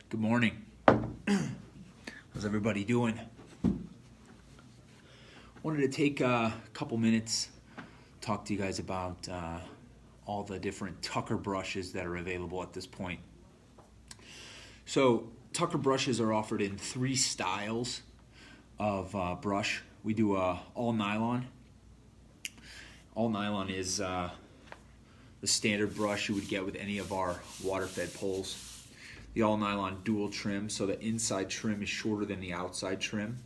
Good morning. How's everybody doing? Wanted to take a couple minutes, talk to you guys about all the different Tucker brushes that are available at this point. So Tucker brushes are offered in three styles of brush. We do all nylon. All nylon is the standard brush you would get with any of our water-fed poles. The all nylon dual trim, so the inside trim is shorter than the outside trim.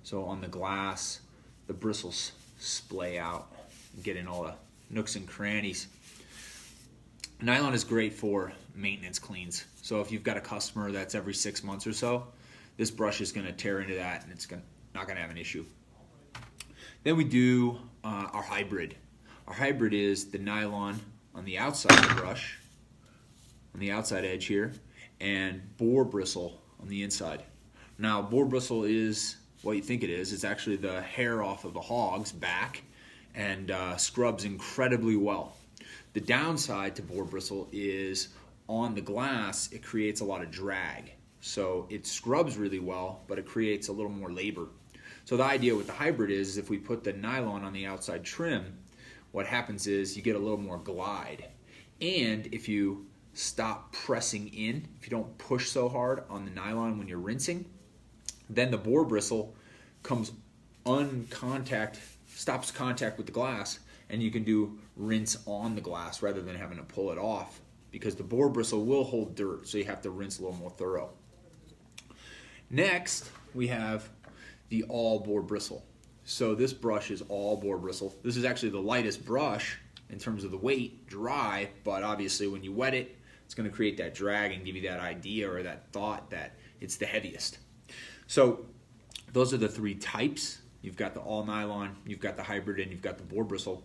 So on the glass, the bristles splay out and get in all the nooks and crannies. Nylon is great for maintenance cleans. So if you've got a customer that's every 6 months or so, this brush is going to tear into that and it's not going to have an issue. Then we do our hybrid. Our hybrid is the nylon on the outside of the brush, on the outside edge here, and boar bristle on the inside. Now, boar bristle is what you think it is. It's actually the hair off of a hog's back and scrubs incredibly well. The downside to boar bristle is on the glass, it creates a lot of drag. So it scrubs really well, but it creates a little more labor. So the idea with the hybrid is if we put the nylon on the outside trim, what happens is you get a little more glide. And if you stop pressing in, if you don't push so hard on the nylon when you're rinsing, then the boar bristle comes stops contact with the glass, and you can do rinse on the glass rather than having to pull it off, because the boar bristle will hold dirt, so you have to rinse a little more thorough. Next, we have the all boar bristle. So this brush is all boar bristle. This is actually the lightest brush in terms of the weight, dry, but obviously when you wet it, it's going to create that drag and give you that idea or that thought that it's the heaviest. So those are the three types. You've got the all nylon, you've got the hybrid, and you've got the boar bristle.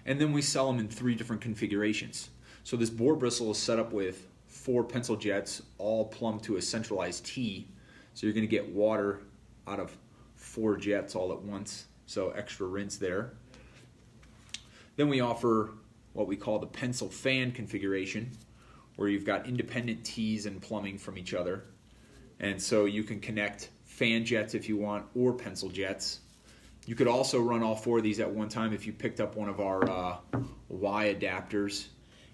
And then we sell them in three different configurations. So this boar bristle is set up with 4 pencil jets, all plumbed to a centralized T. So you're going to get water out of 4 jets all at once, so extra rinse there. Then we offer what we call the pencil fan configuration, where you've got independent T's and plumbing from each other. And so you can connect fan jets if you want, or pencil jets. You could also run all 4 of these at one time if you picked up one of our Y adapters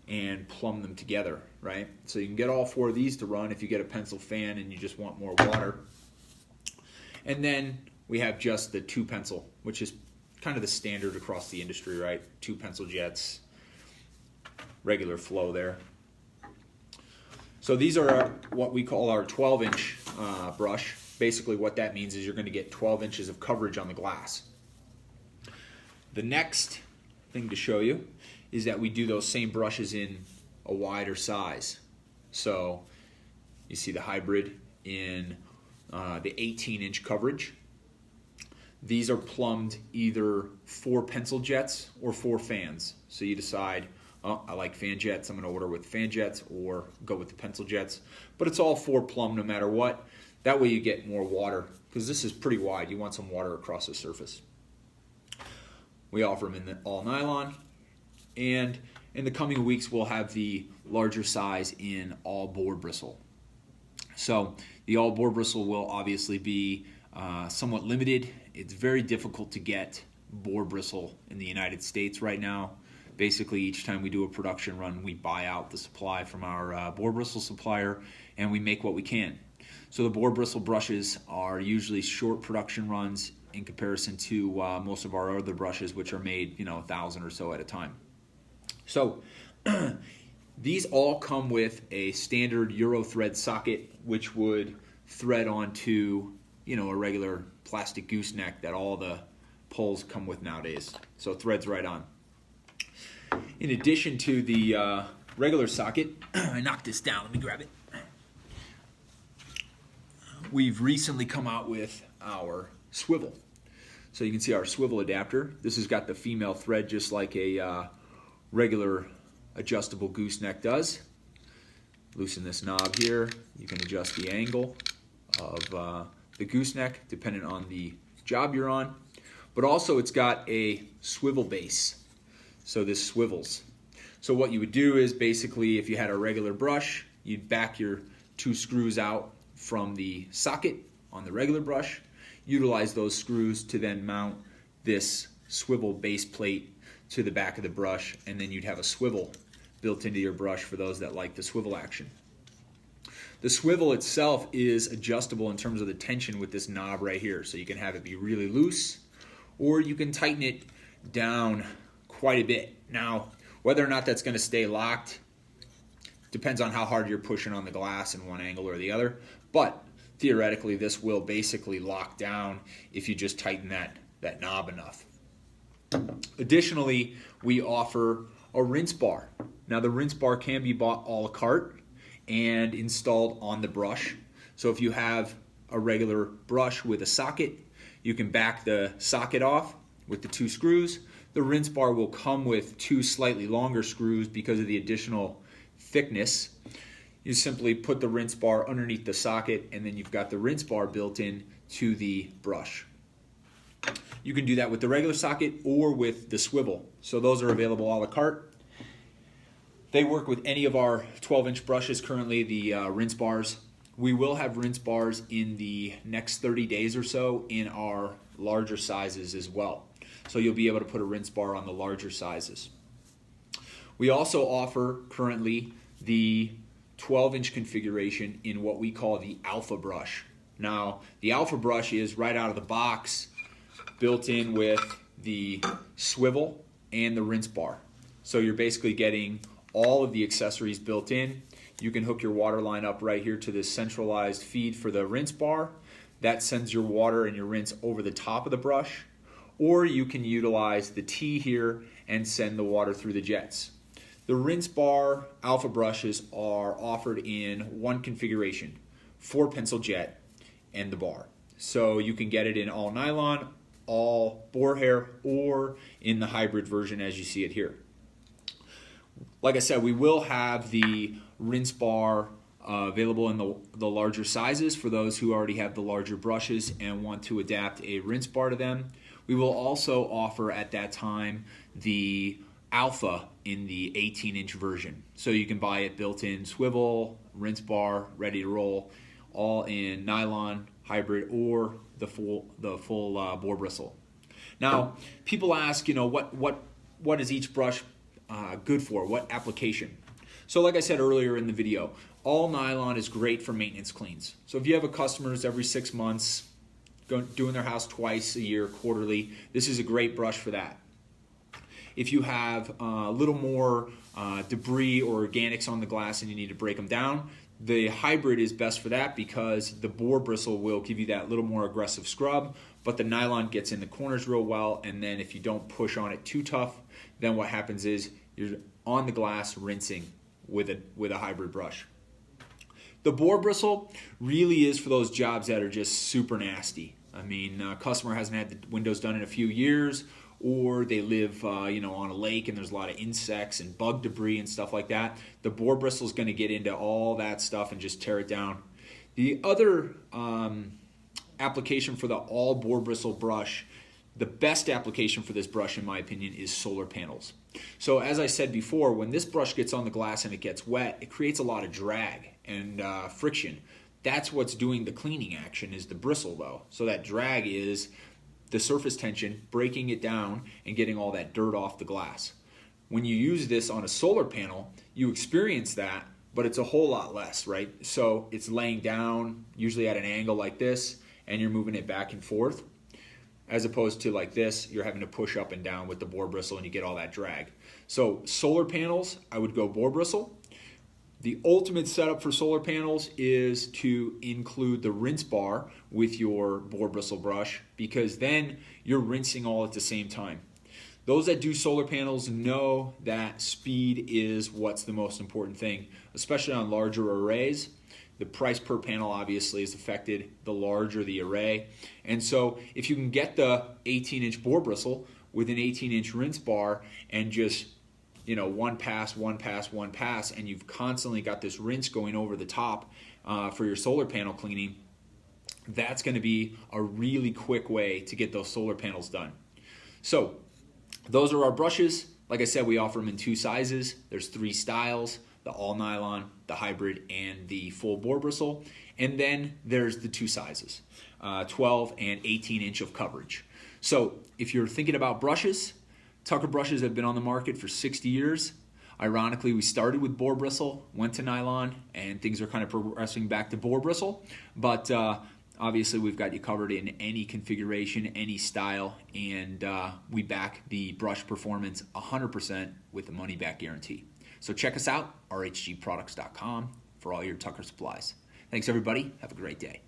and plumb them together, right? So you can get all 4 of these to run if you get a pencil fan and you just want more water. And then we have just the 2 pencil, which is kind of the standard across the industry, right? 2 pencil jets, regular flow there. So these are what we call our 12-inch brush. Basically what that means is you're going to get 12 inches of coverage on the glass. The next thing to show you is that we do those same brushes in a wider size. So you see the hybrid in the 18-inch coverage. These are plumbed either 4 pencil jets or 4 fans. So you decide, oh, I like fan jets, I'm going to order with fan jets, or go with the pencil jets. But it's all 4 plumbed no matter what. That way you get more water, because this is pretty wide. You want some water across the surface. We offer them in the all nylon. And in the coming weeks, we'll have the larger size in all boar bristle. So the all boar bristle will obviously be somewhat limited. It's very difficult to get boar bristle in the United States right now. Basically, each time we do a production run, we buy out the supply from our boar bristle supplier, and we make what we can. So the boar bristle brushes are usually short production runs in comparison to most of our other brushes, which are made 1,000 or so at a time. So these all come with a standard Euro thread socket, which would thread onto a regular plastic gooseneck that all the poles come with nowadays. So it threads right on. In addition to the regular socket, I knocked this down. Let me grab it. We've recently come out with our swivel. So you can see our swivel adapter. This has got the female thread just like a regular adjustable gooseneck does. Loosen this knob here. You can adjust the angle of the gooseneck depending on the job you're on. But also it's got a swivel base. So this swivels. So what you would do is basically if you had a regular brush, you'd back your 2 screws out from the socket on the regular brush, utilize those screws to then mount this swivel base plate to the back of the brush, and then you'd have a swivel built into your brush for those that like the swivel action. The swivel itself is adjustable in terms of the tension with this knob right here, so you can have it be really loose or you can tighten it down quite a bit. Now, whether or not that's going to stay locked depends on how hard you're pushing on the glass in one angle or the other, but theoretically this will basically lock down if you just tighten that knob enough. Additionally, we offer a rinse bar. Now the rinse bar can be bought a la carte and installed on the brush. So if you have a regular brush with a socket, you can back the socket off with the 2 screws. The rinse bar will come with 2 slightly longer screws because of the additional thickness. You simply put the rinse bar underneath the socket, and then you've got the rinse bar built in to the brush. You can do that with the regular socket or with the swivel. So those are available a la carte. They work with any of our 12-inch brushes currently, the rinse bars. We will have rinse bars in the next 30 days or so in our larger sizes as well. So you'll be able to put a rinse bar on the larger sizes. We also offer currently the 12-inch configuration in what we call the Alpha brush. Now, the Alpha brush is right out of the box, built in with the swivel and the rinse bar. So you're basically getting all of the accessories built in. You can hook your water line up right here to this centralized feed for the rinse bar. That sends your water and your rinse over the top of the brush. Or you can utilize the T here and send the water through the jets. The rinse bar Alpha brushes are offered in one configuration, 4 pencil jet and the bar. So you can get it in all nylon, all boar hair, or in the hybrid version as you see it here. Like I said, we will have the rinse bar available in the larger sizes for those who already have the larger brushes and want to adapt a rinse bar to them. We will also offer at that time the Alpha in the 18-inch version. So you can buy it built in swivel, rinse bar, ready to roll, all in nylon, hybrid, or the full boar bristle. Now, people ask, what is each brush good for? What application? So like I said earlier in the video, all nylon is great for maintenance cleans. So if you have a customers every 6 months, doing their house twice a year, quarterly, this is a great brush for that. If you have a little more debris or organics on the glass and you need to break them down, the hybrid is best for that because the boar bristle will give you that little more aggressive scrub, but the nylon gets in the corners real well, and then if you don't push on it too tough, then what happens is you're on the glass rinsing with a hybrid brush. The boar bristle really is for those jobs that are just super nasty. I mean, a customer hasn't had the windows done in a few years, or they live on a lake and there's a lot of insects and bug debris and stuff like that. The boar bristle is going to get into all that stuff and just tear it down. The other application for the all boar bristle brush, the best application for this brush in my opinion is solar panels. So as I said before, when this brush gets on the glass and it gets wet, it creates a lot of drag and friction. That's what's doing the cleaning action, is the bristle though. So that drag is the surface tension breaking it down and getting all that dirt off the glass. When you use this on a solar panel, you experience that, but it's a whole lot less, right? So it's laying down, usually at an angle like this, and you're moving it back and forth. As opposed to like this, you're having to push up and down with the boar bristle and you get all that drag. So solar panels, I would go boar bristle. The ultimate setup for solar panels is to include the rinse bar with your boar bristle brush, because then you're rinsing all at the same time. Those that do solar panels know that speed is what's the most important thing, especially on larger arrays. The price per panel obviously is affected the larger the array. And so if you can get the 18-inch boar bristle with an 18-inch rinse bar and just one pass, and you've constantly got this rinse going over the top for your solar panel cleaning, that's going to be a really quick way to get those solar panels done. So those are our brushes. Like I said, we offer them in 2 sizes. There's 3 styles. the all nylon, the hybrid, and the full boar bristle. And then there's the two sizes, 12 and 18 inch of coverage. So if you're thinking about brushes, Tucker brushes have been on the market for 60 years. Ironically, we started with boar bristle, went to nylon, and things are kind of progressing back to boar bristle. But obviously, we've got you covered in any configuration, any style, and we back the brush performance 100% with a money-back guarantee. So check us out, rhgproducts.com, for all your Tucker supplies. Thanks, everybody. Have a great day.